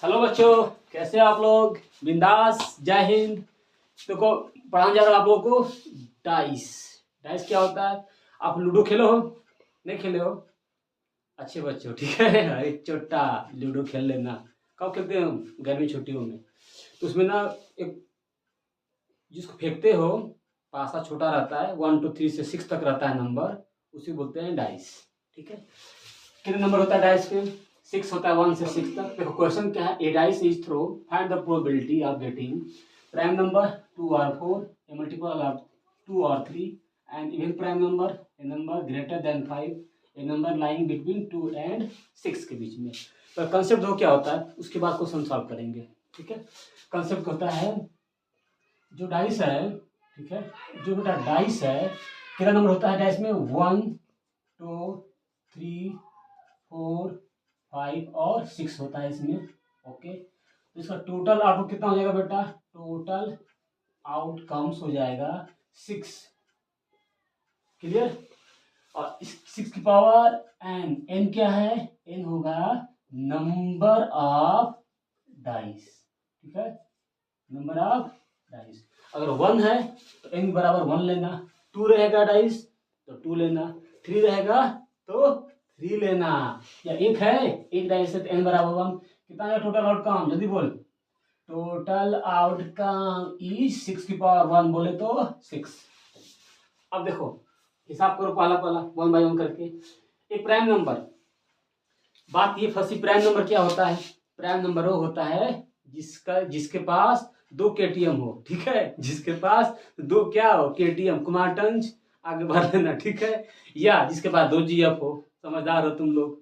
Hello बच्चों, कैसे हैं आप लोग। बिंदास, जय हिंद। देखो, पढ़ाने जा रहा हूँ आप लोगों को डाइस। डाइस क्या होता है? आप लूडो खेलो हो? नहीं खेले हो? अच्छे बच्चों, ठीक है। एक छोटा लूडो खेल लेना। कब खेलते हो? गर्मी छुट्टियों में। तो उसमें ना एक जिसको फेंकते हो, पासा छोटा रहता है, 1 2 3 से 6 तक रहता है नंबर, उसी बोलते हैं डाइस। ठीक है। कितने नंबर होता है डाइस के? 6 होता है, 1 से 6 तक। देखो क्वेश्चन क्या है, a dice is throw, find the probability of getting prime number 2 or 4, a multiple of 2 or 3, and even prime number, a number greater than 5, a number lying between 2 and 6 के बीच में। तो कंसेप्ट दो क्या होता है, उसके बाद क्वेश्चन सॉल्व करेंगे। ठीक है। कंसेप्ट होता है, जो डाइस है, ठीक है, जो बेटा डाइस है, कितना नंबर होता है डाइस में? 1 2 3 4 5 और 6 होता है इसमें। ओके, तो इसका टोटल आउटपुट कितना हो जाएगा बेटा? टोटल आउटकम्स हो जाएगा 6। क्लियर? और इस 6 की पावर एन, एन क्या है? एन होगा नंबर ऑफ डाइस। ठीक है, नंबर ऑफ डाइस। अगर 1 है तो एन बराबर 1 लेना, 2 रहेगा डाइस तो 2 लेना, 3 रहेगा तो 3 लेना, या 1 है, 1 डाइस है तो एन बराबर 1। कितना है टोटल आउटकम? जल्दी बोल। टोटल आउटकम इज 6 की पावर 1, बोले तो 6। अब देखो, हिसाब करो पहला पहला 1 by 1 करके। एक प्राइम नंबर, बात ये फंसी, प्राइम नंबर क्या होता है? प्राइम नंबर वो होता है जिसके पास 2 केटीएम हो। ठीक है, जिसके पास 2 क्या हो? केटीएम, कुमारटंज, आगे बढ़ लेना। ठीक है, या जिसके पास 2 जीएफ हो। समझदार हो तुम लोग।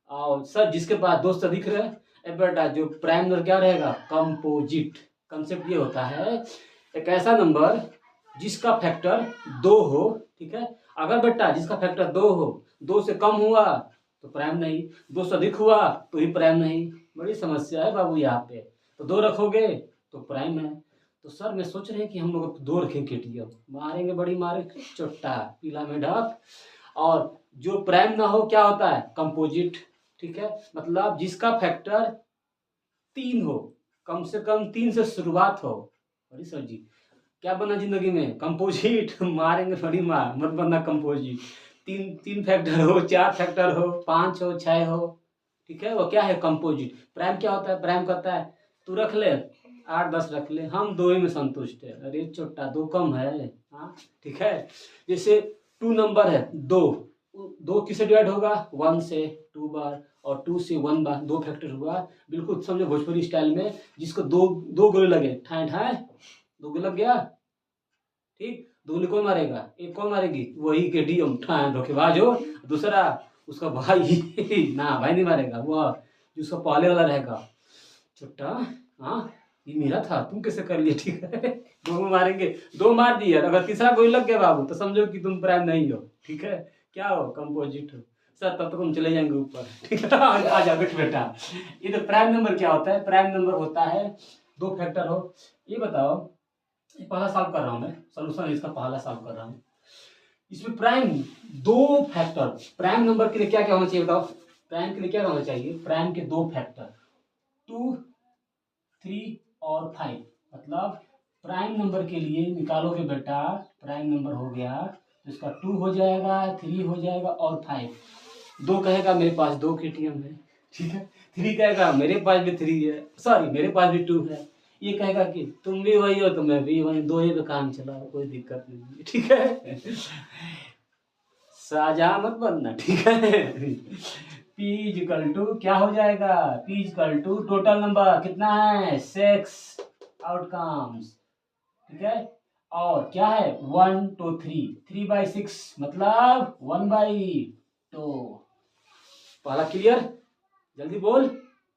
और सर जिसके पास 2 से अधिक रहे, बेटा जो प्राइम नंबर क्या रहेगा? कंपोजिट। कंसेप्ट ये होता है, एक ऐसा नंबर जिसका फैक्टर 2 हो। ठीक है, अगर बेटा जिसका फैक्टर 2 हो, 2 से कम हुआ तो प्राइम नहीं, 2 से अधिक हुआ तो ही प्राइम नहीं। बड़ी समस्या है बाबू यहाँ पे। तो 2 रखोगे तो प्राइम है। तो सर मैं सोच रहे हैं कि हम लोग 2 रखें केटीएम, मारेंगे बड़ी मारे चोट्टा पीला में ढक। और जो प्राइम ना हो क्या होता है? कंपोजिट। ठीक है, मतलब जिसका फैक्टर 3 हो, कम से कम 3 से शुरुआत हो। अरे सर जी क्या बनना जिंदगी में? कंपोजिट। मारेंगे बड़ी मार, मत बनना कंपोजिट। 3 फैक्टर हो, 4 फैक्टर हो, 5 हो, 6 हो। ठीक है, वो क्या है? कंपोजिट। प्राइम क्या होता है? प्राइम कहता है तू रख ले 8 10 रख ले, हम 2 ही में संतुष्ट है। अरे छोटा 2 कम है। हाँ, ठीक है। जैसे 2 नंबर है, 2 2 किससे डिवाइड होगा? 1 से 2 बार, और 2 से 1 बार, 2 फैक्टर हुआ। बिल्कुल समझो भोजपुरी स्टाइल में, जिसको दो दो गोले लगे, ठाए ठाए 2 गोले लग गया। ठीक, 2 गोली कौन मारेगा? एक कौन मारेगी? वही के डीएम ठाए धोखेबाज हो। दूसरा उसका भाई ना, भाई नहीं मारेगा, वो जिसका पहले वाला रहेगा। छोटा, हाँ ये मेरा था, तुम कैसे कर लिए? ठीक है, 2 मारेंगे, 2 मार दिए, अगर तीसरा गोली लग गया बाबू तो समझो कि तुम प्राइम नहीं हो। ठीक है, क्या हो? कंपोजिट हो। सर तब तक हम चले जाएंगे ऊपर। ठीक है, आ जा बैठ बेटा। ये तो प्राइम नंबर क्या होता है? प्राइम नंबर होता है 2 फैक्टर हो। ये बताओ, ये पहला सॉल्व कर रहा हूँ मैं, सोल्यूशन इसका पहला सॉल्व कर रहा हूँ। इसमें प्राइम 2 फैक्टर, प्राइम नंबर के लिए क्या क्या होना चाहिए बताओ? प्राइम के लिए क्या होना चाहिए? प्राइम के 2 फैक्टर 2 3 और 5। मतलब प्राइम नंबर के लिए निकालोगे बेटा, प्राइम नंबर हो गया तो इसका 2 हो जाएगा, 3 हो जाएगा और 5। 2 कहेगा मेरे पास 2 केटीएम है। ठीक है, 3 कहेगा मेरे पास भी 3 है, सॉरी मेरे पास भी 2 है। ये कहेगा कि तुम भी वही हो तो मैं भी वही, 2 ही पे काम चला, कोई दिक्कत नहीं है। ठीक है, साजा मत बनना। ठीक है, P इक्वल टू क्या हो जाएगा? P equal to total number कितना है? 6 आउटकम्स। ठीक है, और क्या है? 1 2 3, 3 by 6 मतलब 1 by 2। पहला क्लियर? जल्दी बोल।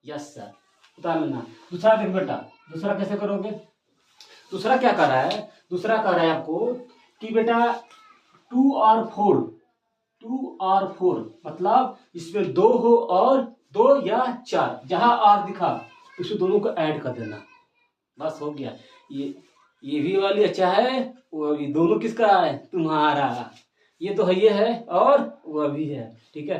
यस सर, उतार लेना। दूसरा देख बेटा, दूसरा कैसे करोगे? दूसरा क्या कर रहा है? दूसरा कह रहा है आपको कि बेटा 2 और 4, 2 और 4 मतलब इसमें 2 हो और 2 या 4, जहां R दिखा उसमें दोनों को ऐड कर देना, बस हो गया। ये भी वाली अच्छा है, वो भी, दोनों किसका है? तुम्हारा। ये तो है, ये है और वह भी है। ठीक है,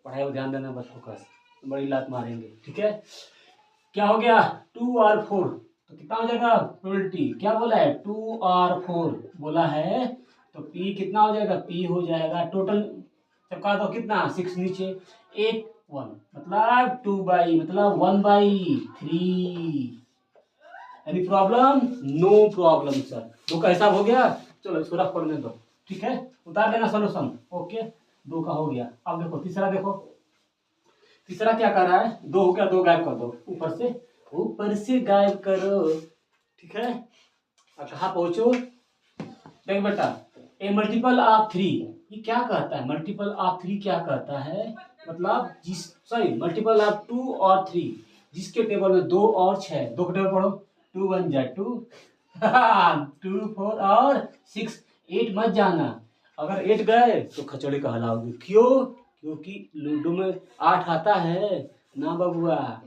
पढ़ाई को ध्यान देना, बस फोकस। तो बड़ी लात मारेंगे, ठीक है। क्या हो गया 2 और 4, तो कितना हो जाएगा प्रोबेबिलिटी, क्या बोला है 2 और 4 बोला है, तो P कितना हो जाएगा, P हो जाएगा टोटल चपका दो कितना 6 नीचे 1 1 मतलब 2 मतलब 1/3। Any problem, no problem sir, दो का हिसाब हो गया। चलो इसको रफ करने दो, ठीक है, उतार लेना सोल्यूशन, ओके, दो का हो गया। अब देखो तीसरा, देखो तीसरा क्या कर रहा है, दो हो गया, दो गायब कर दो, ऊपर से गायब करो, ठीक है। अब कहाँ पहुंचो, देख बेटा ए मल्टीपल ऑफ 3, ये क्या कहता है, मल्टीपल ऑफ 3 क्या कहता है, मतलब जिस सॉरी मल्टीपल ऑफ 2 और 3, जिसके टेबल में 2 और 6, दो के टेबल पढ़ो, 2 1 जा 2 2 4 और 6, 8 मत जाना, अगर 8 गए तो खचोड़े का हलाओगे, क्यों, क्योंकि लूडो में 8 आता है ना बबुआ,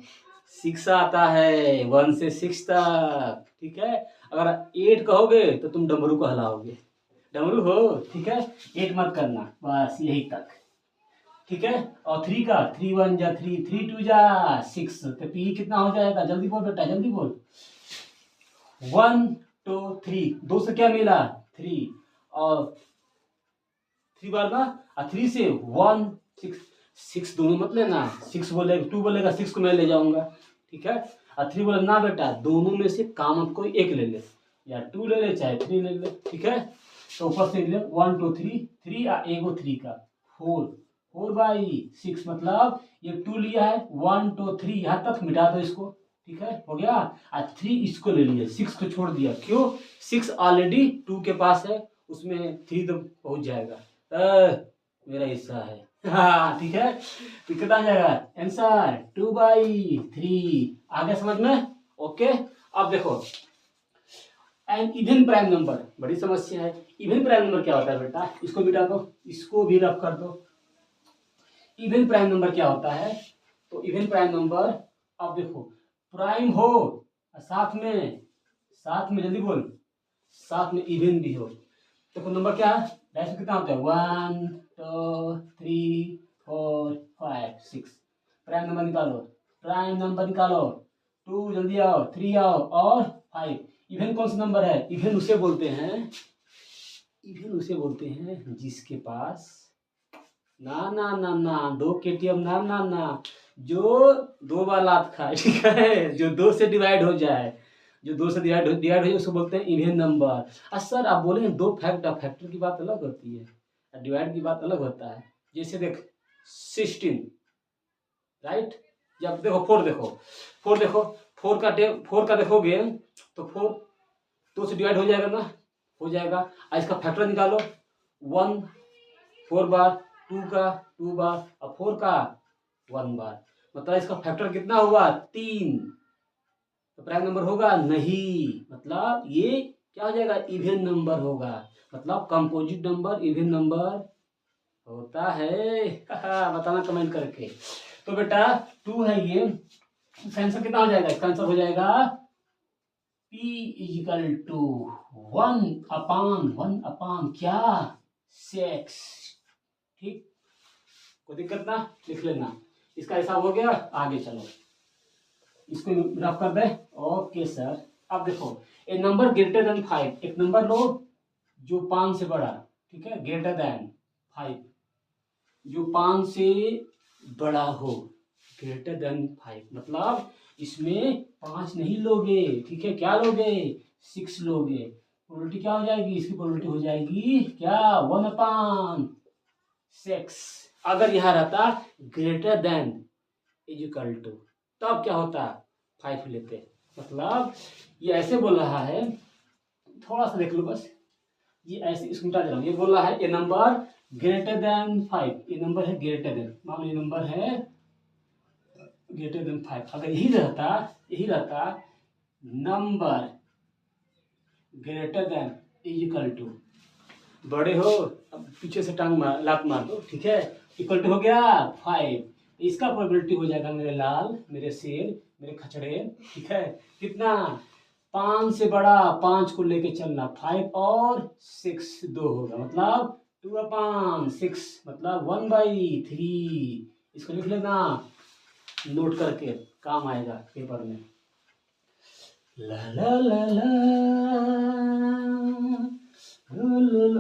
6 आता है, 1 से 6 तक, ठीक है। अगर 8 कहोगे तो तुम डमरू को हलाओगे, डमरू हो, ठीक है, 8 मत करना, बस यही तक, ठीक है। और 3 का 3 1 जा 3 3 2 जा 6, तो पी कितना हो जाएगा, जल्दी बोल बेटा जल्दी बोल, 1 2 3, दो से क्या मिला 3, और 3 बार ना, और 3 से 1 6, 6 दोनों मत लेना, 6 बोलेगा 2 बोलेगा 6 को मैं ले जाऊंगा, ठीक है। और 3 बोले ना बेटा, दोनों में से कामत कोई एक ले ले, या 2 ले ले चाहे 3 ले ले, ठीक है। तो ऊपर से 1 2 3 3 एगो 3 का 4 4/6, मतलब ये 2 लिया है, 1 2 3 यहाँ तक मिटा दो इसको, ठीक है, हो गया। और 3 इसको ले लिया, 6 को छोड़ दिया, क्यों, 6 ऑलरेडी 2 के पास है, उसमें 3 तो पहुंच जाएगा, मेरा हिस्सा है, हाँ ठीक है। तो कितना आ जाएगा आंसर 2/3, आगे समझ में, ओके। अब देखो एन इवन प्राइम नंबर, बड़ी समस्या है, इवन प्राइम नंबर क्या होता है बेटा, इसको मिटा दो, इसको भी रफ कर दो। इवन प्राइम नंबर क्या होता है, तो इवन प्राइम नंबर, अब देखो प्राइम हो साथ में जल्दी बोल, साथ में इवन भी हो, देखो नंबर क्या है, डायरेक्शन कितना होता है 1 2 3 4 5 6, प्राइम नंबर निकालो, प्राइम नंबर निकालो, 2 जल्दी आओ, 3 आओ और 5। इवन कौन सा नंबर है, इवन उसे बोलते हैं, इवन उसे बोलते हैं जिसके पास ना ना ना ना 2 KTM ना ना ना, जो 2 बार लात खाए, ठीक है, जो 2 से डिवाइड हो जाए, जो 2 से डिवाइड हो जाए उसको बोलते हैं इवन नंबर। सर आप बोले हैं 2 फैक्टर की बात अलग होती है, डिवाइड की बात अलग होता है, जैसे देख 16, राइट, जब देखो 4 देखो 4 का देखोगे तो 4 2 से डिवाइड हो जाएगा ना, हो जाएगा। इसका फैक्टर निकालो, 1 4 बार, 2 का 2 बार और 4 का 1 बार, मतलब इसका फैक्टर कितना हुआ 3, तो प्राइम नंबर होगा नहीं, मतलब ये क्या हो जाएगा इवन नंबर होगा, मतलब कंपोजिट नंबर इवन नंबर होता है, बताना कमेंट करके। तो बेटा 2 है ये, आंसर कितना हो जाएगा, इसका आंसर हो जाएगा P = 1/1 क्या 6, ठीक, कोई दिक्कत ना, लिख लेना, इसका हिसाब हो गया, आगे चलो इसको रफ कर दे, ओके सर। अब देखो ए नंबर ग्रेटर देन 5, एक नंबर लो जो 5 से बड़ा, ठीक है, ग्रेटर देन 5, जो 5 से बड़ा हो, ग्रेटर देन 5, मतलब इसमें 5 नहीं लोगे, ठीक है, क्या लोगे 6 लोगे, प्रोबेबिलिटी क्या हो जाएगी, इसकी प्रोबेबिलिटी हो जाएगी क्या 1/6। अगर यह रहता ग्रेटर देन = तब क्या होता 5 लेते, मतलब ये ऐसे बोल रहा है, थोड़ा सा देख लो बस, ये ऐसे इसको मिटा दे रहा हूँ, ये बोल रहा है ए नंबर ग्रेटर देन 5, ये नंबर है ग्रेटर देन, मान लो ये नंबर है ग्रेटर देन 5, अगर यही रहता नंबर ग्रेटर देन = बड़े हो, अब पीछे से टांग मार, लात मार दो, ठीक है, इक्वल टू हो गया 5, इसका प्रोबेबिलिटी हो जाएगा मेरे लाल, मेरे शेर, मेरे खचड़े, ठीक है, कितना 5 से बड़ा, 5 को लेके चलना, 5 और 6 2 होगा, मतलब 2/6, मतलब 1/3, इसको लिख लेना नोट करके काम आएगा पेपर में। ला ला ला ला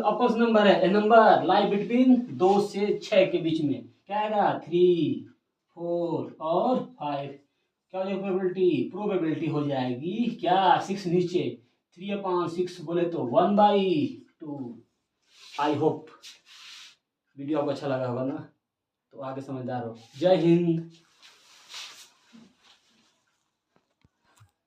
अब क्वेश्चन नंबर है, ए नंबर लाई बिटवीन 2 से 6 के बीच में, क्या आएगा 3, 4 और 5, क्या हो जाएगी प्रोबेबिलिटी हो जाएगी क्या 6 नीचे, 3/6 बोले तो 1/2। आई होप वीडियो आपको अच्छा लगा होगा ना, तो आगे समझदार हो। जय हिंद।